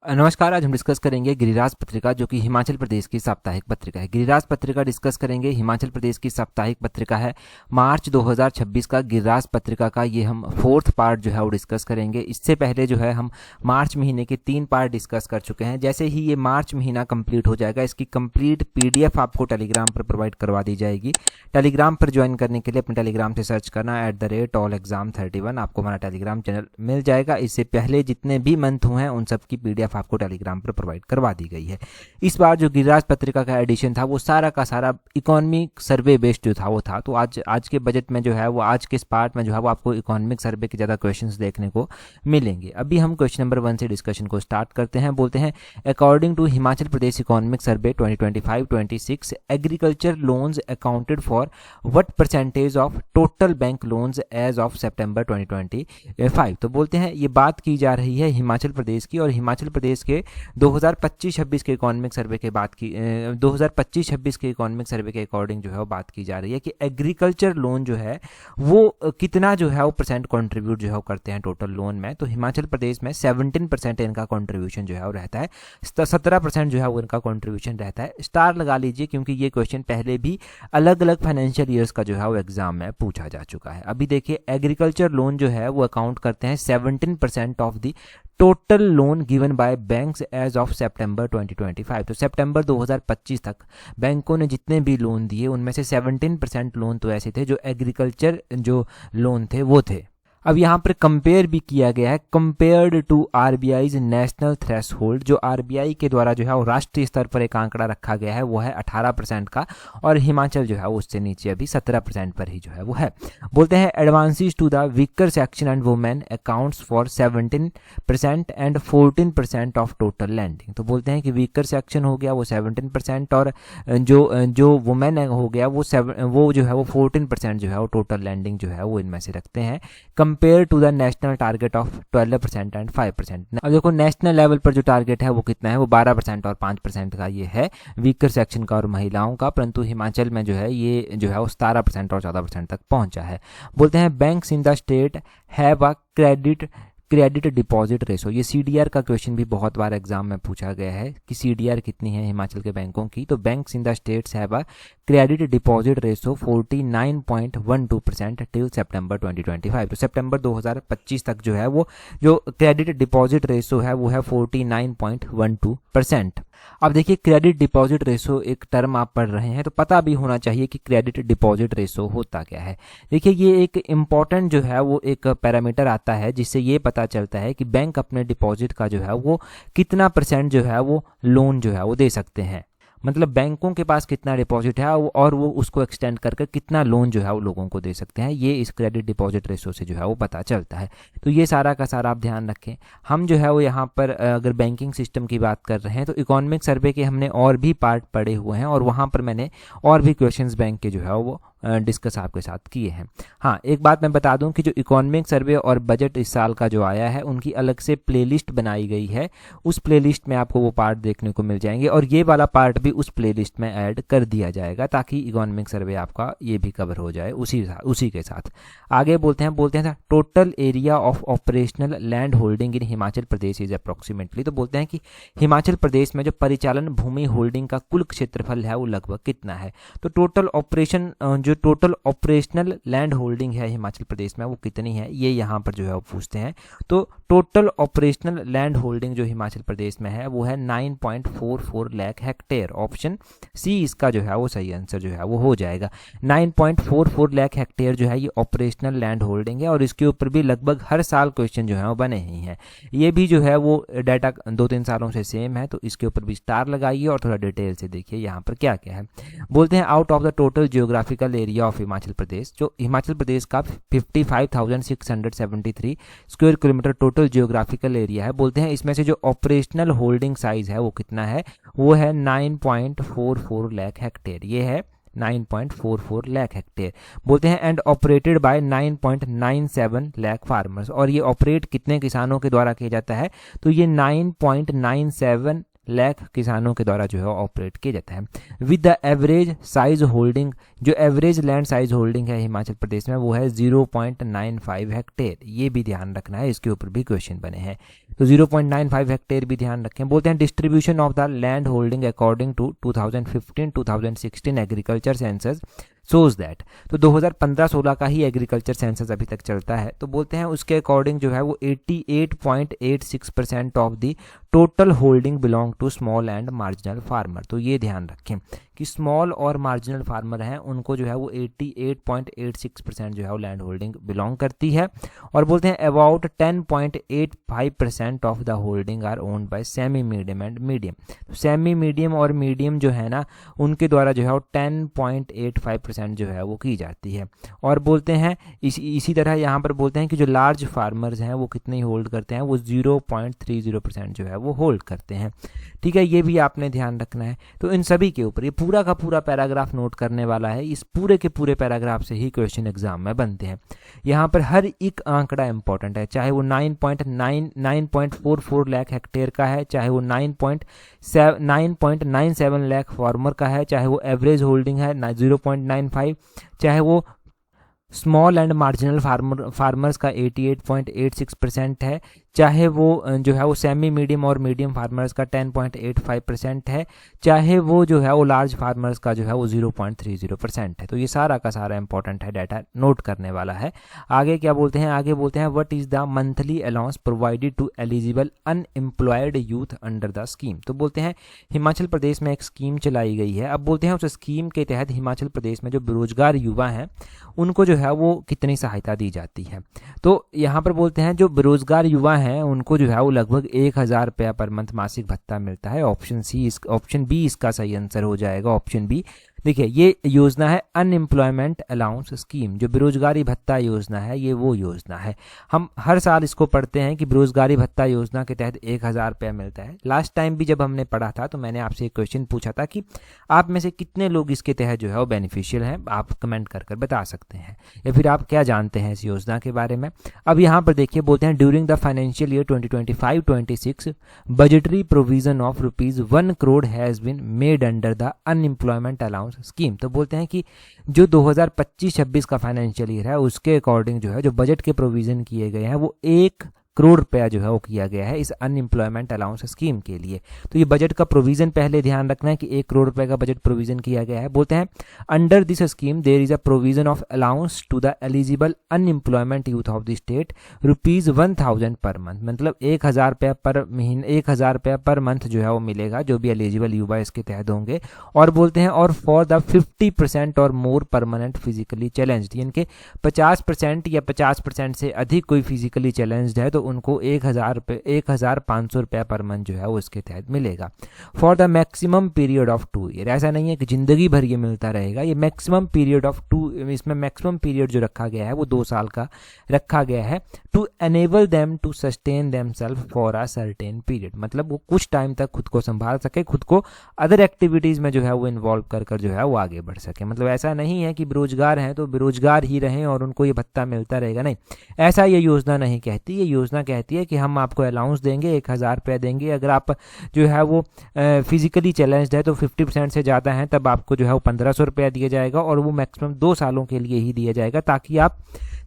नमस्कार। आज हम डिस्कस करेंगे गिरिराज पत्रिका, जो कि हिमाचल प्रदेश की साप्ताहिक पत्रिका है। गिरिराज पत्रिका डिस्कस करेंगे, हिमाचल प्रदेश की साप्ताहिक पत्रिका है। मार्च 2026 का गिरिराज पत्रिका का ये हम 4th पार्ट जो है वो डिस्कस करेंगे। इससे पहले जो है हम मार्च महीने के 3 पार्ट डिस्कस कर चुके हैं। जैसे ही ये मार्च महीना कंप्लीट हो जाएगा, इसकी कंप्लीट PDF आपको टेलीग्राम पर प्रोवाइड करवा दी जाएगी। टेलीग्राम पर ज्वाइन करने के लिए अपने टेलीग्राम से सर्च करना @allexam31, आपको हमारा टेलीग्राम चैनल मिल जाएगा। इससे पहले जितने भी मंथ हुए हैं उन सब की PDF आपको टेलीग्राम पर प्रोवाइड करवा दी गई है। इस बार जो गिरिराज पत्रिका का एडिशन था वो सारा का सारा इकोनॉमिक सर्वे बेस्ड जो था वो था। तो आज के बजट में जो है वो, आज के इस पार्ट में जो है वो आपको इकोनॉमिक सर्वे के ज़्यादा क्वेश्चंस देखने को मिलेंगे। अभी हम क्वेश्चन नंबर 1 से डिस्कशन को स्टार्ट करते हैं। बोलते हैं, according to Himachal Pradesh economic survey 2025-26, agriculture loans accounted for what percentage of total bank loans as of September 2025। तो बोलते हैं ये बात की जा रही है हिमाचल प्रदेश की, और हिमाचल प्रदेश के 2025-26 के इकोनॉमिक सर्वे के बात की 2025-26 के इकोनॉमिक सर्वे के अकॉर्डिंग जो है वो बात की जा रही है कि एग्रीकल्चर लोन जो है वो कितना जो है वो परसेंट कंट्रीब्यूट जो है वो करते हैं टोटल लोन में। तो हिमाचल प्रदेश में 17% इनका कंट्रीब्यूशन जो है वो रहता है, 17% जो है वो इनका कंट्रीब्यूशन रहता है। स्टार लगा लीजिए, क्योंकि ये क्वेश्चन पहले भी अलग अलग फाइनेंशियल ईयर्स का जो है वो एग्जाम में पूछा जा चुका है। अभी देखिए, एग्रीकल्चर लोन जो है वो अकाउंट करते हैं 17% of the total loan given by banks as of September 2025। तो सितंबर 2025 तक बैंकों ने जितने भी लोन दिए उनमें से 17% लोन तो ऐसे थे जो एग्रीकल्चर जो लोन थे वो थे। अब यहाँ पर कंपेयर भी किया गया है, compared to RBI's national threshold. जो RBI के द्वारा जो है वो राष्ट्रीय स्तर पर एक आंकड़ा रखा गया है वो है 18% का, और हिमाचल जो है उससे नीचे अभी 17% पर ही जो है वो है। बोलते हैं, advances to the weaker section and women accounts for 17% and 14% of total lending. तो बोलते हैं कि वीकर सेक्शन हो गया वो 17%, और जो वुमेन हो गया वो जो है वो 14% जो है वो टोटल लैंडिंग जो है वो इनमें से रखते हैं, compare to the national target of 12% and 5%। अब देखो, नेशनल लेवल पर जो टारगेट है वो कितना है, वो 12% और 5% का ये है वीकर सेक्शन का और महिलाओं का, परंतु हिमाचल में जो है ये जो है वो 17% और 14% तक पहुंचा है। बोलते हैं, banks in the state have a credit deposit ratio. ये CDR का क्वेश्चन भी बहुत बार एग्जाम में पूछा गया है कि CDR कितनी है हिमाचल के बैंकों की। तो banks in the states have a credit deposit ratio 49.12% till September 2025। तो सितंबर 2025 तक जो है वो जो क्रेडिट डिपॉजिट रेशो है वो है 49.12%। अब देखिए, क्रेडिट डिपॉजिट रेशो एक टर्म आप पढ़ रहे हैं तो पता भी होना चाहिए कि क्रेडिट डिपॉजिट रेशो होता क्या है। देखिए, ये एक इम्पॉर्टेंट जो है वो एक पैरामीटर आता है जिससे ये पता चलता है कि बैंक अपने डिपॉजिट का जो है वो कितना % जो है वो लोन जो है वो दे सकते हैं। मतलब बैंकों के पास कितना डिपॉजिट है और वो उसको एक्सटेंड करके कितना लोन जो है वो लोगों को दे सकते हैं, ये इस क्रेडिट डिपॉजिट रेशो से जो है वो पता चलता है। तो ये सारा का सारा आप ध्यान रखें। हम जो है वो यहाँ पर अगर बैंकिंग सिस्टम की बात कर रहे हैं तो इकोनॉमिक सर्वे के हमने और भी पार्ट पढ़े हुए हैं, और वहाँ पर मैंने और भी क्वेश्चंस बैंक के जो है वो डिस्कस आपके साथ किए हैं। हाँ, एक बात मैं बता दूं कि जो इकोनॉमिक सर्वे और बजट इस साल का जो आया है उनकी अलग से प्लेलिस्ट बनाई गई है। उस प्लेलिस्ट में आपको वो पार्ट देखने को मिल जाएंगे, और ये वाला पार्ट भी उस प्लेलिस्ट में ऐड कर दिया जाएगा ताकि इकोनॉमिक सर्वे आपका ये भी कवर हो जाए उसी के साथ। आगे बोलते हैं total area of operational land holding in Himachal Pradesh is approximately. तो बोलते हैं कि हिमाचल प्रदेश में जो परिचालन भूमि होल्डिंग का कुल क्षेत्रफल है वो लगभग कितना है। तो टोटल ऑपरेशनल लैंड होल्डिंग है हिमाचल प्रदेश में वो कितनी है, ये यहाँ पर जो है वो पूछते हैं। तो टोटल ऑपरेशनल लैंड होल्डिंग जो हिमाचल प्रदेश में है वो है 9.44 लाख हेक्टेयर। ऑप्शन सी इसका जो है वो सही आंसर जो है वो हो जाएगा। 9.44 लाख हेक्टेयर जो है ये ऑपरेशनल लैंड होल्डिंग है, और इसके ऊपर भी लगभग हर साल क्वेश्चन जो है वो बने ही हैं। ये भी जो है वो डाटा 2-3 सालों से सेम है, तो इसके ऊपर भी स्टार लगाइए और थोड़ा डिटेल से देखिए यहाँ पर क्या क्या है। बोलते हैं, out of the total geographical area of Himachal Pradesh, जो हिमाचल प्रदेश का 55,673 square kilometre total geographical area है, बोलते हैं इसमें से जो ऑपरेशनल होल्डिंग साइज है वो कितना है, वो है 9.44 लाख हेक्टेयर। ये है 9.44 लाख हेक्टेयर। बोलते हैं, and operated by 9.97 lakh farmers. और ये ऑपरेट कितने किसानों के द्वारा किया जाता है, तो ये 9.97 लाख किसानों के द्वारा जो है ऑपरेट किया जाता है। With the average size holding, जो एवरेज लैंड साइज होल्डिंग है हिमाचल प्रदेश में वो है 0.95 हेक्टेयर। ये भी ध्यान रखना है, इसके ऊपर भी क्वेश्चन बने हैं, तो 0.95 हेक्टेयर भी ध्यान रखें। बोलते हैं distribution of the land holding according to 2015-2016 agriculture census shows that, तो 2015-16 का ही एग्रीकल्चर सेंसस अभी तक चलता है। तो बोलते हैं उसके अकॉर्डिंग जो है वो 88.86% of the total holding belong to small and marginal farmer. तो ये ध्यान रखें कि स्मॉल और मार्जिनल फार्मर हैं उनको जो है वो 88.86% जो है वो लैंड होल्डिंग बिलोंग करती है। और बोलते हैं about 10.85% of the holding are owned by semi medium and medium. तो सेमी मीडियम और मीडियम जो है ना उनके द्वारा जो है वो 10.85% जो है वो की जाती है। और बोलते हैं इसी तरह यहाँ पर बोलते हैं कि जो लार्ज फार्मर्स हैं वो कितने होल्ड करते हैं, वो 0.30% जो है वो होल्ड करते हैं। ठीक है, ये भी आपने ध्यान रखना है। तो इन सभी के ऊपर ये पूरा का पूरा पैराग्राफ नोट करने वाला है। इस पूरे के पूरे पैराग्राफ से ही क्वेश्चन एग्जाम में बनते हैं। यहाँ पर हर एक आंकड़ा इंपॉर्टेंट है, चाहे वो 9.44 लाख हेक्टेयर का है, चाहे वो 9.97 लाख फार्मर का है, चाहे वो एवरेज होल्डिंग है 0.95, चाहे वो स्मॉल एंड मार्जिनल फार्मर्स का 88.86% है, चाहे वो जो है वो सेमी मीडियम और मीडियम फार्मर्स का 10.85% है, चाहे वो जो है वो लार्ज फार्मर्स का जो है वो 0.30% है। तो ये सारा का सारा इंपॉर्टेंट है, डाटा नोट करने वाला है। आगे क्या बोलते हैं, आगे बोलते हैं what is the monthly allowance provided to eligible unemployed youth under the scheme. तो बोलते हैं हिमाचल प्रदेश में एक स्कीम चलाई गई है। अब बोलते हैं उस स्कीम के तहत हिमाचल प्रदेश में जो बेरोजगार युवा हैं उनको जो है वो कितनी सहायता दी जाती है। तो यहाँ पर बोलते हैं जो बेरोजगार युवा हैं उनको जो है वो लगभग 1000 रुपया पर मंथ मासिक भत्ता मिलता है। ऑप्शन बी इसका सही आंसर हो जाएगा, ऑप्शन बी। देखिए ये योजना है अनएम्प्लॉयमेंट अलाउंस स्कीम, जो बेरोजगारी भत्ता योजना है ये वो योजना है। हम हर साल इसको पढ़ते हैं कि बेरोजगारी भत्ता योजना के तहत 1000 रुपया मिलता है। लास्ट टाइम भी जब हमने पढ़ा था तो मैंने आपसे एक क्वेश्चन पूछा था कि आप में से कितने लोग इसके तहत जो है वो बेनिफिशियल हैं। आप कमेंट कर बता सकते हैं, या फिर आप क्या जानते हैं इस योजना के बारे में। अब यहाँ पर देखिए बोलते हैं during the financial year 2025-26 budgetary provision of ₹1 crore has been made under the unemployment allowance scheme. तो बोलते हैं कि जो 2025-26 का फाइनेंशियल ईयर है उसके अकॉर्डिंग जो है जो बजट के प्रोविजन किए गए हैं वो 1 करोड़ रुपया जो है वो किया गया है इस अनएम्प्लॉयमेंट अलाउंस स्कीम के लिए। तो ये बजट का प्रोविजन पहले ध्यान रखना है कि 1 करोड़ रुपए का बजट प्रोविजन किया गया है। बोलते हैं under this scheme there is a provision of allowance to the eligible unemployment youth of the state ₹1000 per month, मतलब 1000 रुपया पर महीने 1000 रुपया पर मंथ जो है वो मिलेगा जो भी एलिजिबल युवा इसके तहत होंगे। और बोलते हैं और फॉर द 50% और मोर परमानेंट फिजिकली चैलेंज्ड, यानी कि 50% या 50% से अधिक कोई फिजिकली चैलेंज्ड है तो उनको 1500 रुपया पर मंथ जो है वो इसके तहत मिलेगा। For the maximum period of 2 year, ऐसा नहीं है कि जिंदगी भर ये मिलता रहेगा, ये मैक्सिमम पीरियड ऑफ 2, इसमें मैक्सिमम पीरियड जो रखा गया है वो 2 साल का रखा गया है। To enable them to sustain themselves for a certain period, मतलब वो कुछ टाइम तक खुद को संभाल सके, खुद को अदर एक्टिविटीज में जो है वो इन्वॉल्व कर जो है वो आगे बढ़ सके। मतलब ऐसा नहीं है कि बेरोजगार हैं तो बेरोजगार ही रहें और उनको ये भत्ता मिलता रहेगा, नहीं, ऐसा ये योजना नहीं कहती। ये योजना कहती है कि हम आपको अलाउंस देंगे, 1000 रुपया देंगे। अगर आप जो है वो फिजिकली चैलेंज्ड है तो 50% से ज़्यादा हैं तब आपको जो है वो 1500 रुपया दिया जाएगा और वो मैक्सिमम 2 सालों के लिए ही दिया जाएगा, ताकि आप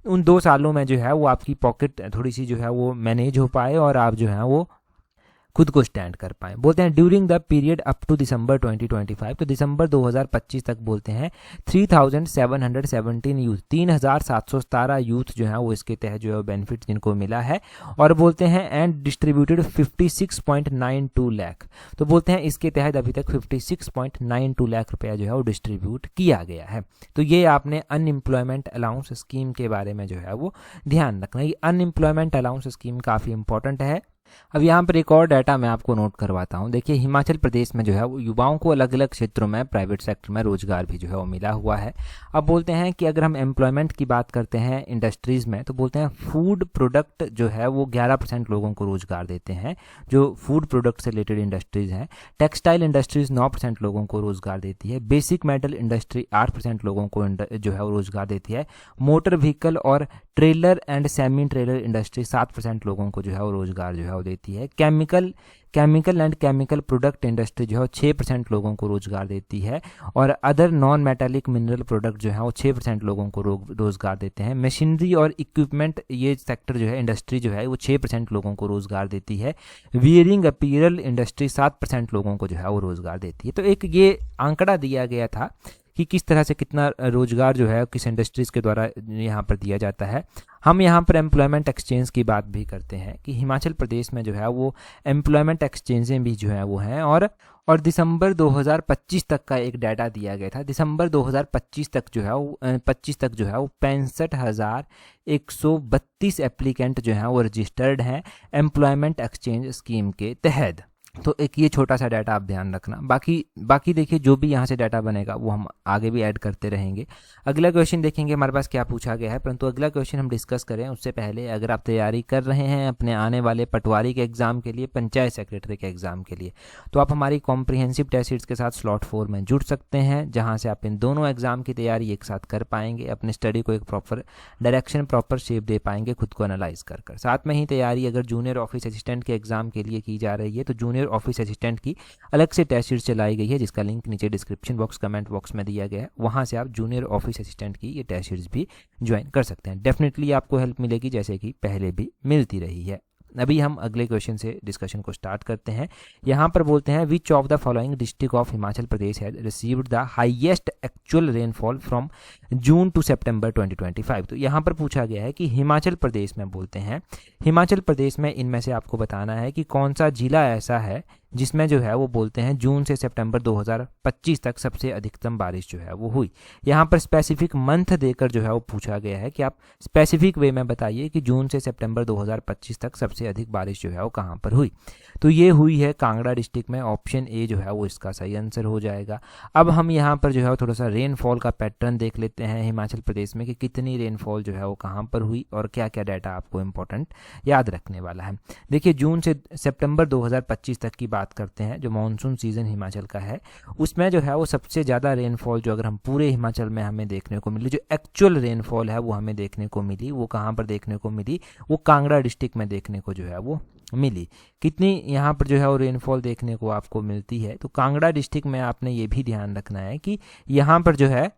उन 2 सालों में जो है वो आपकी पॉकेट थोड़ी सी जो है वो मैनेज हो पाए और आप जो है वो खुद को स्टैंड कर पाएं। बोलते हैं during the period up to December 2025, तो दिसंबर 2025 तक बोलते हैं 3717 यूथ, 3717 यूथ जो है वो इसके तहत जो है बेनिफिट जिनको मिला है। और बोलते हैं एंड डिस्ट्रीब्यूटेड 56.92 लाख, तो बोलते हैं इसके तहत अभी तक 56.92 लाख रुपया जो है वो डिस्ट्रीब्यूट किया गया है। तो ये आपने अनएम्प्लॉयमेंट अलाउंस स्कीम के बारे में जो है वो ध्यान रखना। ये अनएम्प्लॉयमेंट अलाउंस स्कीम काफ़ी इंपॉर्टेंट है। अब यहाँ पर एक और डाटा मैं आपको नोट करवाता हूँ। देखिए हिमाचल प्रदेश में जो है वो युवाओं को अलग अलग क्षेत्रों में प्राइवेट सेक्टर में रोजगार भी जो है वो मिला हुआ है। अब बोलते हैं कि अगर हम एम्प्लॉयमेंट की बात करते हैं इंडस्ट्रीज़ में, तो बोलते हैं फूड प्रोडक्ट जो है वो 11% लोगों को रोजगार देते हैं, जो फूड प्रोडक्ट से रिलेटेड इंडस्ट्रीज़ हैं। टेक्सटाइल इंडस्ट्रीज़ 9% लोगों को रोजगार देती है। बेसिक मेटल इंडस्ट्री 8% लोगों को जो है वो रोजगार देती है। मोटर व्हीकल और trailer and semi trailer industry 7% लोगों को जो है वो रोजगार जो है वो देती है। Chemical and chemical product industry जो है वो 6% लोगों को रोजगार देती है। और other non metallic mineral product जो है वो 6% लोगों को रोजगार देते हैं। मशीनरी और इक्विपमेंट ये सेक्टर जो है इंडस्ट्री जो है वो 6% लोगों को रोजगार देती है। वियरिंग अपीरल इंडस्ट्री 7% लोगों को जो है वो रोजगार देती है। तो एक ये आंकड़ा दिया गया था कि किस तरह से कितना रोजगार जो है किस इंडस्ट्रीज के द्वारा यहाँ पर दिया जाता है। हम यहाँ पर एम्प्लॉयमेंट एक्सचेंज की बात भी करते हैं कि हिमाचल प्रदेश में जो है वो एम्प्लॉयमेंट एक्सचेंजें भी जो है वो हैं। और दिसंबर 2025 तक का एक डाटा दिया गया था। दिसंबर 2025 तक जो है वो 65,132 एप्लीकेंट जो हैं वो रजिस्टर्ड हैं एम्प्लॉयमेंट एक्सचेंज स्कीम के तहत। तो एक ये छोटा सा डाटा आप ध्यान रखना। बाकी देखिए जो भी यहाँ से डाटा बनेगा वो हम आगे भी ऐड करते रहेंगे। अगला क्वेश्चन देखेंगे हमारे पास क्या पूछा गया है, परंतु अगला क्वेश्चन हम डिस्कस करें उससे पहले अगर आप तैयारी कर रहे हैं अपने आने वाले पटवारी के एग्जाम के लिए, पंचायत सेक्रेटरी के एग्जाम के लिए, तो आप हमारी कॉम्प्रिहेंसिव टेस्ट सीरीज के साथ स्लॉट 4 में जुड़ सकते हैं, जहाँ से आप इन दोनों एग्जाम की तैयारी एक साथ कर पाएंगे, अपने स्टडी को एक प्रॉपर डायरेक्शन प्रॉपर शेप दे पाएंगे खुद को एनालाइज कर। साथ में ही तैयारी अगर जूनियर ऑफिस असिस्टेंट के एग्जाम के लिए की जा रही है तो जूनियर ऑफिस असिस्टेंट की अलग से टेस्ट सीरीज चलाई गई है, जिसका लिंक नीचे डिस्क्रिप्शन बॉक्स कमेंट बॉक्स में दिया गया है। वहां से आप जूनियर ऑफिस असिस्टेंट की ये टेस्ट सीरीज भी ज्वाइन कर सकते हैं। डेफिनेटली आपको हेल्प मिलेगी जैसे कि पहले भी मिलती रही है। अभी हम अगले क्वेश्चन से डिस्कशन को स्टार्ट करते हैं। यहाँ पर बोलते हैं which of the following district of Himachal Pradesh has received the highest actual rainfall from June to September 2025। तो यहाँ पर पूछा गया है कि हिमाचल प्रदेश में बोलते हैं, हिमाचल प्रदेश में इनमें से आपको बताना है कि कौन सा जिला ऐसा है जिसमें जो है वो बोलते हैं जून से सितंबर 2025 तक सबसे अधिकतम बारिश जो है वो हुई। यहाँ पर स्पेसिफिक मंथ देकर जो है वो पूछा गया है कि आप स्पेसिफिक वे में बताइए कि जून से सितंबर 2025 तक सबसे अधिक बारिश जो है वो कहाँ पर हुई। तो ये हुई है कांगड़ा डिस्ट्रिक्ट में। ऑप्शन ए जो है वो इसका सही आंसर हो जाएगा। अब हम यहाँ पर जो है थोड़ा सा रेनफॉल का पैटर्न देख लेते हैं हिमाचल प्रदेश में कि कितनी रेनफॉल जो है वो कहाँ पर हुई और क्या क्या डाटा आपको इंपॉर्टेंट याद रखने वाला है। देखिए जून से सितंबर 2025 तक की बात करते हैं, जो मानसून सीजन हिमाचल का है उसमें जो है वो सबसे ज़्यादा रेनफॉल जो अगर हम पूरे हिमाचल में हमें देखने को मिली, जो एक्चुअल रेनफॉल है वो हमें देखने को मिली, वो कहाँ पर देखने को मिली, वो कांगड़ा डिस्ट्रिक्ट में देखने को जो है वो मिली। कितनी यहाँ पर जो है वो रेनफॉल देखने को आपको मिलती है, तो कांगड़ा डिस्ट्रिक्ट में आपने ये भी ध्यान रखना है कि यहाँ पर जो है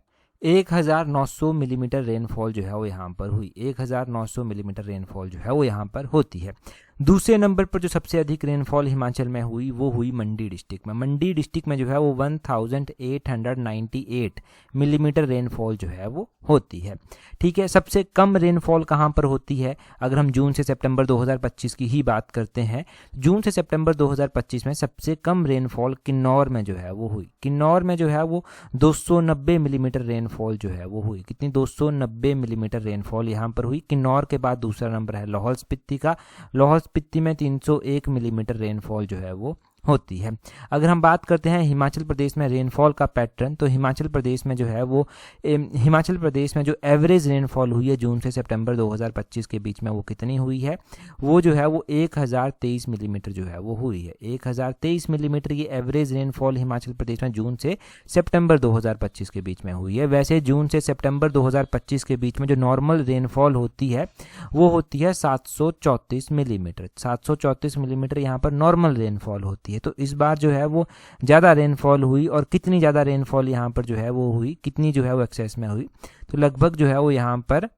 1900 मिलीमीटर रेनफॉल जो है वो यहाँ पर हुई। 1900 मिलीमीटर रेनफॉल जो है वो यहाँ पर होती है। दूसरे नंबर पर जो सबसे अधिक रेनफॉल हिमाचल में हुई वो हुई मंडी डिस्ट्रिक्ट में। मंडी डिस्ट्रिक्ट में जो है वो 1898 मिलीमीटर रेनफॉल जो है वो होती है। ठीक है, सबसे कम रेनफॉल कहाँ पर होती है? अगर हम जून से सितंबर 2025 की ही बात करते हैं, जून से सितंबर 2025 में सबसे कम रेनफॉल किन्नौर में जो है वो हुई। किन्नौर में जो है वो 290 मिलीमीटर रेनफॉल जो है वो हुई। कितनी? 290 मिलीमीटर रेनफॉल यहाँ पर हुई। किन्नौर के बाद दूसरा नंबर है लाहौल स्पीति का। लाहौल स्पीति में 301 मिलीमीटर रेनफॉल जो है वो होती है। अगर हम बात करते हैं हिमाचल प्रदेश में रेनफॉल का पैटर्न, तो हिमाचल प्रदेश में जो है वो हिमाचल प्रदेश में जो एवरेज रेनफॉल हुई है जून से सितंबर 2025 के बीच में वो कितनी हुई है? वो जो है वो 1023 मिलीमीटर जो है वो हुई है। 1023 मिलीमीटर ये एवरेज रेनफॉल हिमाचल प्रदेश में जून से सितंबर 2025 के बीच में हुई है। वैसे जून से सितंबर 2025 के बीच में जो नॉर्मल रेनफॉल होती है वो होती है 734 मिलीमीटर। 734 मिलीमीटर यहाँ पर नॉर्मल रेनफॉल होती है। तो इस बार जो है वो ज़्यादा रेनफॉल हुई। और कितनी ज़्यादा रेनफॉल यहाँ पर जो है वो हुई, कितनी जो है वो एक्सेस में हुई? तो लगभग जो है वो यहाँ पर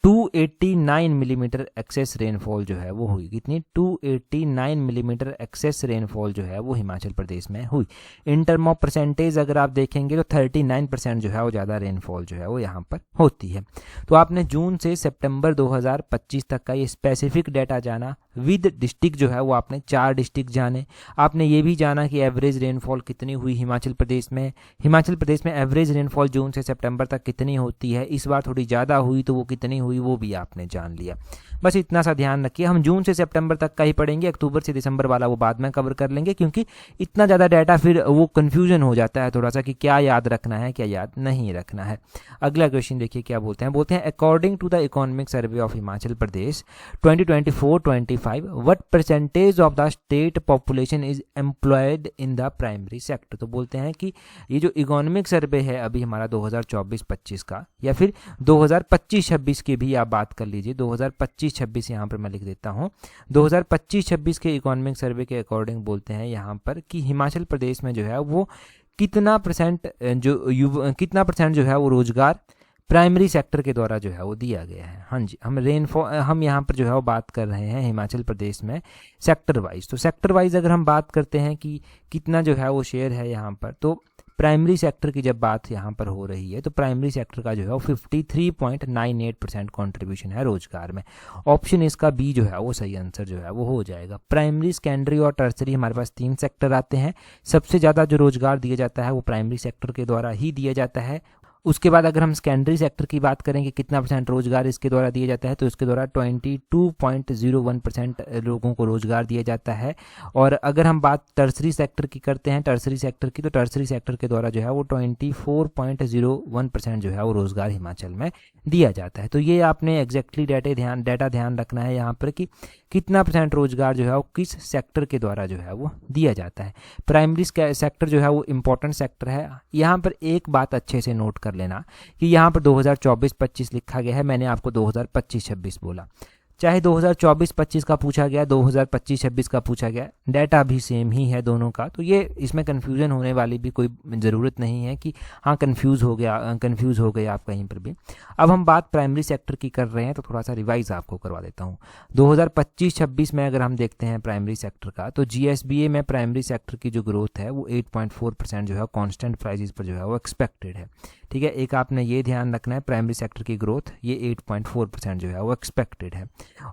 289 मिलीमीटर एक्सेस रेनफॉल जो है वो हुई। कितनी? 289 मिलीमीटर एक्सेस रेनफॉल जो है वो हिमाचल प्रदेश में हुई। इन टर्म ऑफ परसेंटेज अगर आप देखेंगे तो 39% जो है वो ज़्यादा रेनफॉल जो है वो यहाँ पर होती है। तो आपने जून से सितंबर 2025 तक का ये स्पेसिफिक डाटा जाना। विद डिस्ट्रिक्ट जो है वो आपने 4 डिस्ट्रिक्ट जाने। आपने ये भी जाना कि एवरेज रेनफॉल कितनी हुई हिमाचल प्रदेश में। हिमाचल प्रदेश में एवरेज रेनफॉल जून से सितंबर तक कितनी होती है, इस बार थोड़ी ज़्यादा हुई तो वो कितनी हुई वो भी आपने जान लिया। बस इतना सा ध्यान रखिए। हम जून से सितंबर तक का ही पढ़ेंगे, अक्टूबर से दिसंबर वाला वो बाद में कवर कर लेंगे, क्योंकि इतना ज़्यादा डाटा फिर वो कन्फ्यूजन हो जाता है थोड़ा सा कि क्या याद रखना है क्या याद नहीं रखना है। अगला क्वेश्चन देखिए क्या बोलते हैं। बोलते हैं according to the economic survey of Himachal Pradesh 2024-25 what percentage of the state population is employed in the primary sector. तो बोलते हैं कि ये जो इकोनॉमिक सर्वे है अभी हमारा 2024-25 का या फिर 2025-26 की भी आप बात कर लीजिए, 2025-26 यहाँ पर मैं लिख देता हूँ। 2025-26 के इकोनॉमिक सर्वे के अकॉर्डिंग बोलते हैं यहाँ पर कि हिमाचल प्रदेश में जो है वो कितना परसेंट जो है वो रोजगार प्राइमरी सेक्टर के द्वारा जो है वो दिया गया है। हाँ जी, हम यहाँ पर जो है वो बात कर रहे हैं हिमाचल प्रदेश में सेक्टर वाइज। तो सेक्टर वाइज अगर हम बात करते हैं कि कितना जो है वो शेयर है यहाँ पर, तो प्राइमरी सेक्टर की जब बात यहाँ पर हो रही है तो प्राइमरी सेक्टर का जो है वो 53.98% कॉन्ट्रीब्यूशन है रोजगार में। ऑप्शन इसका बी जो है वो सही आंसर जो है वो हो जाएगा। प्राइमरी, सेकेंडरी और टर्सरी हमारे पास 3 सेक्टर आते हैं। सबसे ज़्यादा जो रोजगार दिया जाता है वो प्राइमरी सेक्टर के द्वारा ही दिया जाता है। उसके बाद अगर हम सेकेंडरी सेक्टर की बात करें कि कितना परसेंट रोजगार इसके द्वारा दिया जाता है, तो इसके द्वारा 22.01% लोगों को रोजगार दिया जाता है। और अगर हम बात टर्सरी सेक्टर की करते हैं, टर्सरी सेक्टर की, तो टर्सरी सेक्टर के द्वारा जो है वो 24.01% जो है वो रोजगार हिमाचल में दिया जाता है। तो ये आपने एग्जैक्टली डाटा ध्यान रखना है यहाँ पर कि कितना परसेंट रोजगार जो है वो किस सेक्टर के द्वारा जो है वो दिया जाता है। प्राइमरी सेक्टर जो है वो इम्पोर्टेंट सेक्टर है। यहाँ पर एक बात अच्छे से नोट कर लेना कि यहाँ पर 2024-25 लिखा गया है, मैंने आपको 2025-26 बोला। चाहे 2024-25 का पूछा गया, 2025-26 का पूछा गया, डाटा भी सेम ही है दोनों का। तो ये इसमें कन्फ्यूजन होने वाली भी कोई ज़रूरत नहीं है कि हाँ कंफ्यूज हो गए आप कहीं पर भी। अब हम बात प्राइमरी सेक्टर की कर रहे हैं तो थोड़ा सा रिवाइज आपको करवा देता हूँ। 2025-26 में अगर हम देखते हैं प्राइमरी सेक्टर का, तो GSBA में प्राइमरी सेक्टर की जो ग्रोथ है वो 8.4% जो है कॉन्स्टेंट प्राइजेस पर जो है वो एक्सपेक्टेड है। ठीक है, एक आपने ये ध्यान रखना है, प्राइमरी सेक्टर की ग्रोथ ये 8.4% जो है वो एक्सपेक्टेड है।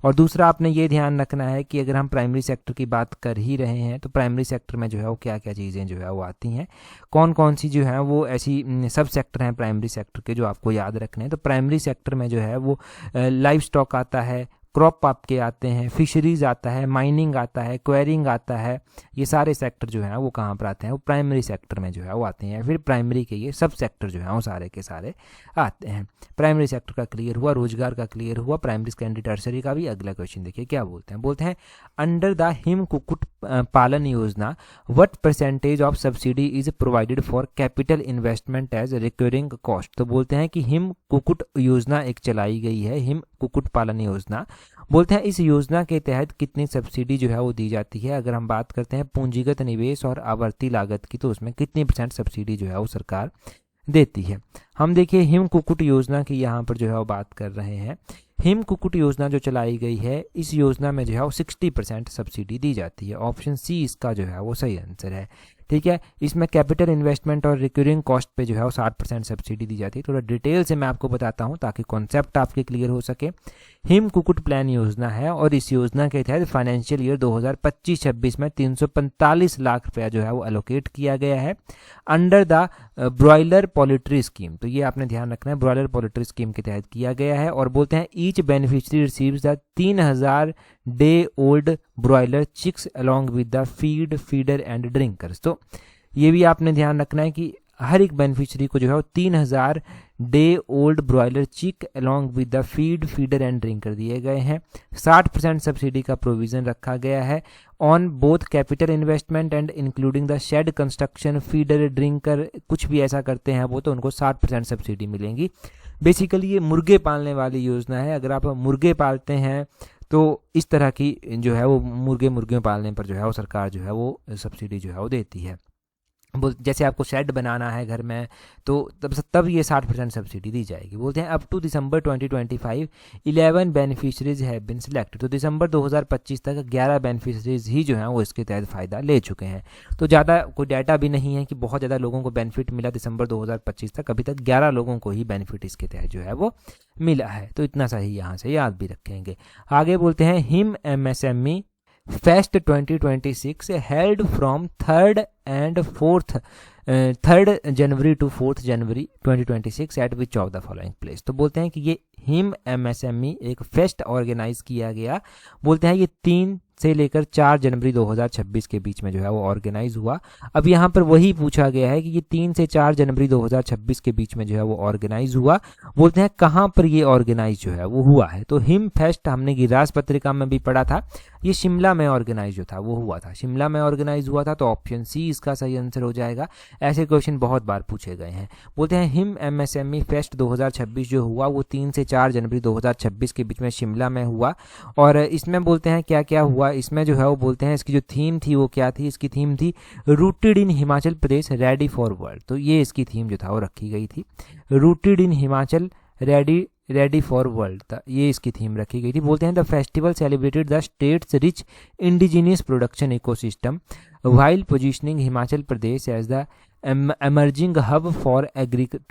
और दूसरा आपने ये ध्यान रखना है कि अगर हम प्राइमरी सेक्टर की बात कर ही रहे हैं तो प्राइमरी सेक्टर में जो है वो क्या क्या चीज़ें जो है वो आती हैं, कौन कौन सी जो है वो ऐसी सब सेक्टर हैं प्राइमरी सेक्टर के जो आपको याद रखने हैं। तो प्राइमरी सेक्टर में जो है वो लाइव स्टॉक आता है, क्रॉप आपके आते हैं, फिशरीज आता है, माइनिंग आता है, क्वेरिंग आता है। ये सारे सेक्टर जो है वो कहाँ पर आते हैं, वो प्राइमरी सेक्टर में जो है वो आते हैं। फिर प्राइमरी के ये सब सेक्टर जो है वो सारे के सारे आते हैं। प्राइमरी सेक्टर का क्लियर हुआ, रोजगार का क्लियर हुआ। प्राइमरी, सेकेंडरी, टर्सरी का भी अगला क्वेश्चन देखिए क्या बोलते हैं under the him Kukkut Palan Yojana what percentage of subsidy is provided for capital investment as recurring cost. तो बोलते हैं कि हिम कुक्कुट योजना एक चलाई गई है, हिम कुक्कुट पालन योजना। बोलते हैं इस योजना के तहत कितनी सब्सिडी जो है वो दी जाती है। अगर हम बात करते हैं पूंजीगत निवेश और आवर्ती लागत की, तो उसमें कितनी % सब्सिडी जो है वो सरकार देती है। हम देखिए हिम कुक्कुट योजना की यहाँ पर जो है वो बात कर रहे हैं। हिम कुक्कुट योजना जो चलाई गई है, इस योजना में जो है वो 60% सब्सिडी दी जाती है। ऑप्शन सी इसका जो है वो सही आंसर है। ठीक है, इसमें कैपिटल इन्वेस्टमेंट और रिकरिंग कॉस्ट पे जो है वो 60% सब्सिडी दी जाती है। थोड़ा डिटेल से मैं आपको बताता हूँ ताकि कॉन्सेप्ट आपके क्लियर हो सके। हिम कुक्कुट प्लान योजना है और इस योजना के तहत फाइनेंशियल ईयर 2025-26 में 345 लाख रुपया जो है वो एलोकेट किया गया है under the broiler poultry scheme. तो ये आपने ध्यान रखना है, ब्रॉयलर पोल्ट्री स्कीम के तहत किया गया है। और बोलते हैं each beneficiary receives the 3000 day old broiler chicks along with the feed, feeder and drinkers. तो ये भी आपने ध्यान रखना है कि हर एक बेनिफिशियरी को जो है 3000 डे ओल्ड ब्रॉयलर चिक along with the feed, feeder and drinker दिए गए हैं। 60% सब्सिडी का प्रोविजन रखा गया है on both capital investment and including the shed construction, feeder, drinker, कुछ भी ऐसा करते हैं वो तो उनको 60% सब्सिडी मिलेंगी। बेसिकली ये मुर्गे पालने वाली योजना है। अगर आप मुर्गे पालते हैं तो इस तरह की जो है वो मुर्गियों पालने पर जो है वो सरकार जो है वो सब्सिडी जो है वो देती है। जैसे आपको शेड बनाना है घर में तो तब ये 60% सब्सिडी दी जाएगी। बोलते हैं up to December 2025 11 beneficiaries have been selected. तो दिसंबर 2025 तक 11 बेनिफिशरीज ही जो हैं वो इसके तहत फ़ायदा ले चुके हैं। तो ज़्यादा कोई डाटा भी नहीं है कि बहुत ज़्यादा लोगों को बेनिफिट मिला दिसंबर 2025 तक। अभी तक 11 लोगों को ही बेनिफिट इसके तहत जो है वो मिला है। तो इतना सही यहाँ से याद भी रखेंगे। आगे बोलते हैं Him MSME fest 2026 held from 3rd January to 4th January 2026 at which of the following place. तो बोलते हैं कि ये हिम MSME एक फेस्ट ऑर्गेनाइज किया गया। बोलते हैं ये 3 से लेकर 4 जनवरी 2026 के बीच में जो है वो ऑर्गेनाइज हुआ। अब यहाँ पर वही पूछा गया है कि ये 3 से 4 जनवरी 2026 के बीच में जो है वो ऑर्गेनाइज हुआ। बोलते हैं कहाँ पर ये ऑर्गेनाइज जो है वो हुआ है, तो हिम फेस्ट हमने गिरिराज पत्रिका में भी पढ़ा था, ये शिमला में ऑर्गेनाइज जो था वो हुआ था, शिमला में ऑर्गेनाइज हुआ था, तो ऑप्शन सी इसका सही आंसर हो जाएगा। ऐसे क्वेश्चन बहुत बार पूछे गए हैं। बोलते हैं हिम एमएसएमई फेस्ट 2026 जो हुआ वो 3 से 4 जनवरी 2026 के बीच में शिमला में हुआ। और इसमें बोलते हैं क्या क्या हुआ, इसमें जो है वो बोलते हैं इसकी जो थीम थी वो क्या थी, इसकी थीम थी rooted in Himachal Pradesh ready for world. तो ये इसकी थीम जो था वो रखी गई थी, rooted in Himachal ready for world, ये इसकी थीम रखी गई थी। बोलते हैं the festival celebrated the state's rich indigenous production ecosystem while positioning Himachal Pradesh as the emerging hub for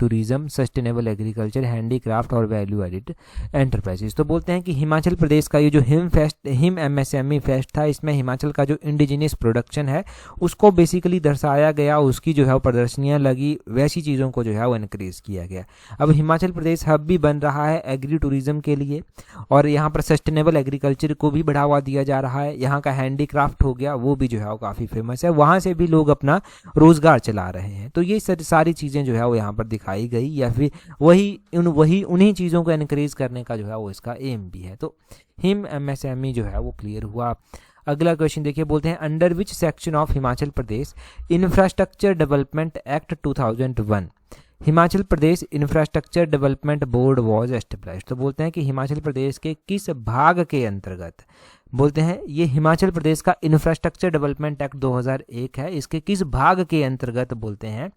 tourism, sustainable agriculture, handicraft और वैल्यू एडिड एंटरप्राइजेस। तो बोलते हैं कि हिमाचल प्रदेश का ये जो हिम एमएसएमई फेस्ट था, इसमें हिमाचल का जो इंडिजिनियस प्रोडक्शन है उसको बेसिकली दर्शाया गया, उसकी जो है वो प्रदर्शनियाँ लगी, वैसी चीज़ों को जो है वो इनक्रीज किया गया। अब हिमाचल प्रदेश हब भी बन रहा है एग्री टूरिज्म के लिए, और यहाँ पर सस्टेनेबल एग्रीकल्चर को भी बढ़ावा दिया जा रहा है। यहाँ का हैंडीक्राफ्ट हो गया, वो भी जो है वो काफ़ी फेमस है, वहाँ से भी लोग अपना रोजगार चला रहे हैं। तो ये सारी चीज़ें जो है वो यहाँ पर दिखाई गई, या फिर उन्हीं चीज़ों को एनकरेज करने का जो है वो इसका एम भी है। तो हिम एमएसएमई जो है वो क्लियर हुआ। अगला क्वेश्चन देखिए, बोलते हैं under which section of Himachal Pradesh infrastructure development act 2001 Himachal Pradesh infrastructure development board was established. तो बोलते हैं कि हिमाचल प्रदेश के किस भाग के अंतर्गत, बोलते हैं ये हिमाचल प्रदेश का इंफ्रास्ट्रक्चर डेवलपमेंट एक्ट 2001 है, इसके किस भाग के अंतर्गत बोलते हैं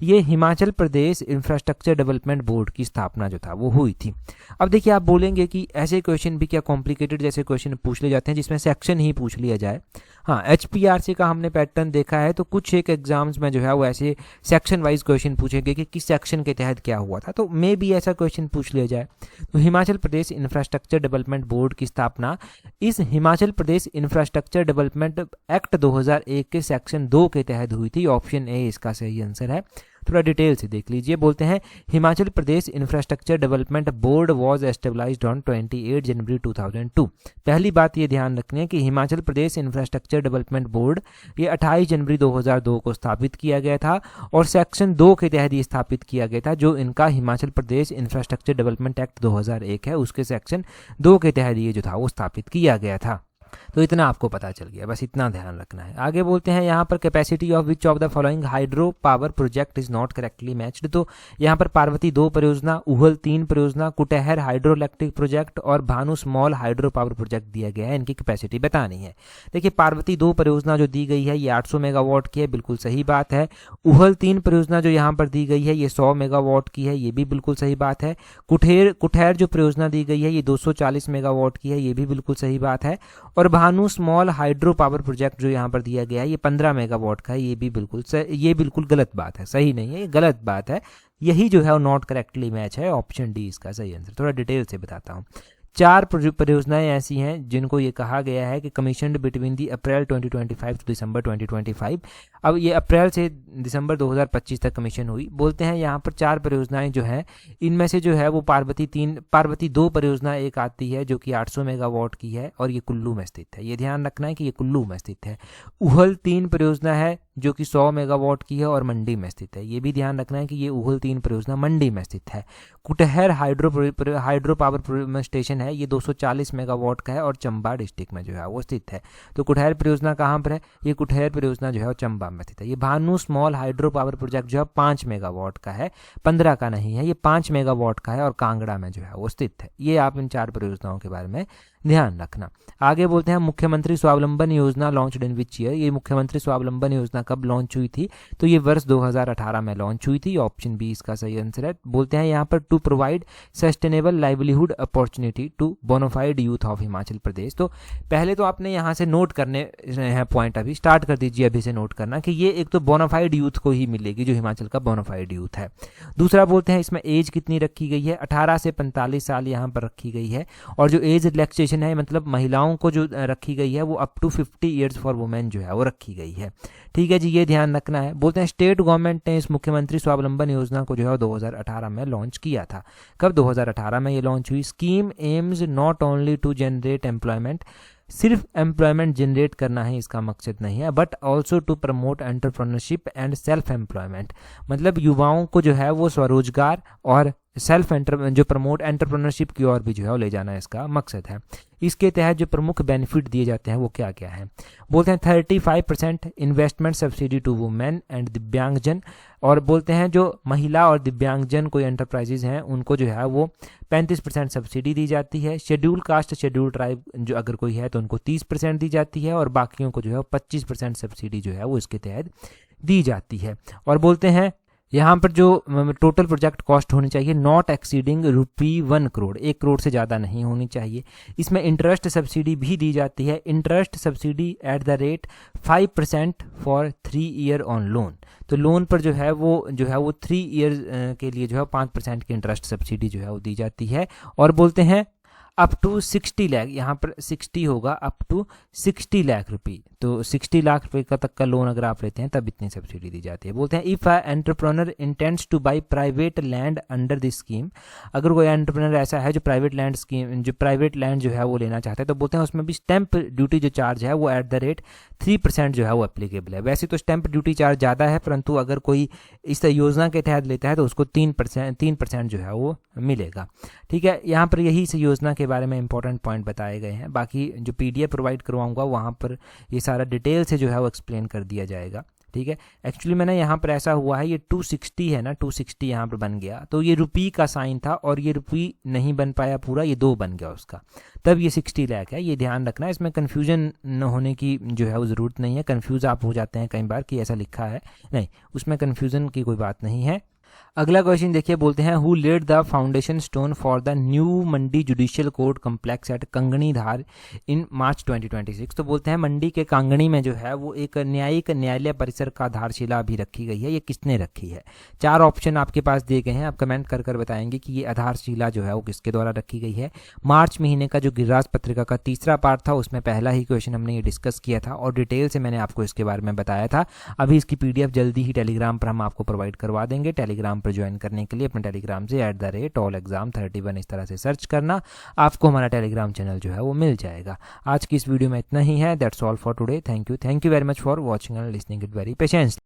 ये Himachal Pradesh infrastructure development board की स्थापना जो था वो हुई थी। अब देखिए आप बोलेंगे कि ऐसे क्वेश्चन भी क्या कॉम्प्लिकेटेड जैसे क्वेश्चन पूछ ले जाते हैं जिसमें सेक्शन ही पूछ लिया जाए। हाँ, HPRC का हमने पैटर्न देखा है, तो कुछ एक एग्जाम्स में जो है वो ऐसे सेक्शन वाइज क्वेश्चन पूछेंगे कि किस सेक्शन के तहत क्या हुआ था, तो मे भी ऐसा क्वेश्चन पूछ लिया जाए। तो Himachal Pradesh infrastructure development board की स्थापना इस Himachal Pradesh infrastructure development act 2001 के सेक्शन 2 के तहत हुई थी। ऑप्शन ए इसका सही आंसर है। थोड़ा डिटेल से देख लीजिए, बोलते हैं Himachal Pradesh infrastructure development board was established on 28 January 2002। पहली बात ये ध्यान रखनी है कि Himachal Pradesh infrastructure development board ये 28 जनवरी 2002 को स्थापित किया गया था, और सेक्शन 2 के तहत ये स्थापित किया गया था, जो इनका Himachal Pradesh infrastructure development act 2001 है, उसके सेक्शन 2 के तहत ये जो था वो स्थापित किया गया था। तो इतना आपको पता चल गया, बस इतना ध्यान रखना है। आगे बोलते हैं यहाँ पर capacity of which of the following hydro power project is not correctly matched. तो यहाँ पर पार्वती 2 परियोजना, उहल 3 परियोजना, कुटेहर हाइड्रो इलेक्ट्रिक प्रोजेक्ट और Bhanu small hydro power project दिया गया है, इनकी कैपेसिटी बतानी है। देखिए पार्वती 2 परियोजना जो दी गई है ये 800 मेगावाट की है, बिल्कुल सही बात है। उहल 3 परियोजना जो यहाँ पर दी गई है ये 100 मेगावाट की है, ये भी बिल्कुल सही बात है। कुटेहर जो परियोजना दी गई है ये 240 मेगावाट की है, ये भी बिल्कुल सही बात है। और Bhanu small hydro power project जो यहाँ पर दिया गया है ये 15 मेगावाट का है, ये बिल्कुल गलत बात है, सही नहीं है, ये गलत बात है। यही जो है वो नॉट करेक्टली मैच है, ऑप्शन डी इसका सही आंसर। थोड़ा डिटेल से बताता हूँ। 4 परियोजनाएं ऐसी हैं जिनको ये कहा गया है कि commissioned between the April 2025 to December 2025। अब ये अप्रैल से दिसंबर 2025 तक कमीशन हुई। बोलते हैं यहाँ पर 4 परियोजनाएं जो हैं, इनमें से जो है वो पार्वती 2 परियोजना एक आती है जो कि 800 मेगावाट की है, और ये कुल्लू में स्थित है। ये ध्यान रखना है कि ये कुल्लू में स्थित है। उहल 3 परियोजना है जो कि 100 मेगावाट की है और मंडी में स्थित है। ये भी ध्यान रखना है कि ये उहल 3 परियोजना मंडी में स्थित है। कुटेहर हाइड्रो पावर स्टेशन है, ये 240 मेगावाट का है और चंबा डिस्ट्रिक्ट में जो है वो स्थित है। तो कुटेहर परियोजना कहाँ पर है, ये कुटेहर परियोजना जो है वो चंबा में स्थित है। ये Bhanu small hydro power project जो है 5 मेगावाट का है, 15 का नहीं है, ये 5 मेगावाट का है और कांगड़ा में जो है वो स्थित है। ये आप इन 4 परियोजनाओं के बारे में ध्यान रखना। आगे बोलते हैं मुख्यमंत्री स्वावलंबन योजना लॉन्च्ड इन विच ईयर। ये मुख्यमंत्री स्वावलंबन योजना कब लॉन्च हुई थी, तो ये वर्ष 2018 में लॉन्च हुई थी। ऑप्शन बी इसका सही आंसर है। बोलते हैं यहाँ पर to provide sustainable livelihood opportunity to bona fide youth of Himachal Pradesh. तो पहले तो आपने यहाँ से नोट करने हैं पॉइंट, अभी स्टार्ट कर दीजिए अभी से नोट करना कि ये एक तो बोनाफाइड यूथ को ही मिलेगी जो हिमाचल का बोनाफाइड यूथ है। दूसरा बोलते हैं इसमें एज कितनी रखी गई है, 18 से 45 साल यहाँ पर रखी गई है, और जो एज रिलैक्सेशन है मतलब महिलाओं को जो रखी गई है वो up to 50 years for women जो है वो रखी गई है। ठीक है जी, ये ध्यान रखना है। बोलते हैं स्टेट गवर्नमेंट ने इस मुख्यमंत्री स्वावलंबन योजना को जो है 2018 में लॉन्च किया था। कब 2018 में ये लॉन्च हुई। Scheme aims not only to generate employment सिर्फ एम्प्लॉयमेंट जनरेट करना ही इसका मकसद नहीं है, but also to promote entrepreneurship and self employment. मतलब युवाओं को जो है वो स्वरोजगार और जो प्रमोट एंटरप्रेन्योरशिप की ओर भी जो है वो ले जाना इसका मकसद है। इसके तहत जो प्रमुख बेनिफिट दिए जाते हैं वो क्या क्या है, बोलते हैं 35% investment subsidy to women and दिव्यांगजन, और बोलते हैं जो महिला और दिव्यांगजन कोई एंटरप्राइजेज हैं उनको जो है वो 35% सब्सिडी दी जाती है। शेड्यूल कास्ट शेड्यूल ट्राइब जो अगर कोई है तो उनको 30% दी जाती है, और बाकियों को जो है 25% सब्सिडी जो है वो इसके तहत दी जाती है। और बोलते हैं यहाँ पर जो टोटल प्रोजेक्ट कॉस्ट होनी चाहिए नॉट एक्सीडिंग ₹1 करोड़, 1 करोड़ से ज़्यादा नहीं होनी चाहिए। इसमें इंटरेस्ट सब्सिडी भी दी जाती है, interest subsidy at the rate 5% for 3 year on loan. तो लोन पर जो है वो 3 ईयर के लिए जो है 5% की इंटरेस्ट सब्सिडी जो है वो दी जाती है। और बोलते हैं अप टू 60 लाख, यहाँ पर 60 होगा, अप टू 60 लाख रुपये, तो 60 लाख रुपए का तक का लोन अगर आप लेते हैं तब इतनी सब्सिडी दी जाती है। बोलते हैं if a entrepreneur intends two by private land under this scheme, अगर कोई एंटरप्रेन्योर ऐसा है जो प्राइवेट लैंड जो है वो लेना चाहता है, तो बोलते हैं उसमें भी स्टैंप ड्यूटी जो चार्ज है वो एट द रेट 3% जो है वो एप्लीकेबल है। वैसे तो स्टैंप ड्यूटी चार्ज ज़्यादा है, परंतु अगर कोई इस योजना के तहत लेता है तो उसको 3% जो है वो मिलेगा। ठीक है, यहाँ पर यही इस योजना के बारे में इंपॉर्टेंट पॉइंट बताए गए हैं। बाकी जो PDF प्रोवाइड करवाऊंगा वहाँ पर ये सारा डिटेल से जो है वो एक्सप्लेन कर दिया जाएगा। ठीक है, एक्चुअली मैंने यहाँ पर ऐसा हुआ है, ये 260 है ना, 260 यहाँ पर बन गया, तो ये रुपी का साइन था और ये रुपी नहीं बन पाया पूरा, ये 2 बन गया उसका, तब ये 60 लाख है। ये ध्यान रखना, इसमें कन्फ्यूजन न होने की जो है वो ज़रूरत नहीं है। कन्फ्यूज़ आप हो जाते हैं कई बार कि ऐसा लिखा है, नहीं, उसमें कन्फ्यूज़न की कोई बात नहीं है। अगला क्वेश्चन देखिए, बोलते हैं who laid the foundation stone for the new Mandi judicial court complex at Kangni Dhar इन मार्च 2026। तो बोलते हैं मंडी के कांगणी में जो है वो एक न्यायिक न्यायालय परिसर का आधारशिला अभी रखी गई है। ये किसने रखी है? 4 ऑप्शन आपके पास दिए गए हैं, आप कमेंट कर कर बताएंगे कि ये आधारशिला जो है वो किसके द्वारा रखी गई है। मार्च महीने का जो गिरिराज पत्रिका का तीसरा पार्ट था उसमें पहला ही क्वेश्चन हमने ये डिस्कस किया था और डिटेल से मैंने आपको इसके बारे में बताया था। अभी इसकी PDF जल्दी ही टेलीग्राम पर हम आपको प्रोवाइड करवा देंगे। टेलीग्राम पर ज्वाइन करने के लिए अपने टेलीग्राम से @allexam31 इस तरह से सर्च करना, आपको हमारा टेलीग्राम चैनल जो है वो मिल जाएगा। आज की इस वीडियो में इतना ही है। That's all for today. Thank you very much for watching and listening it very patience.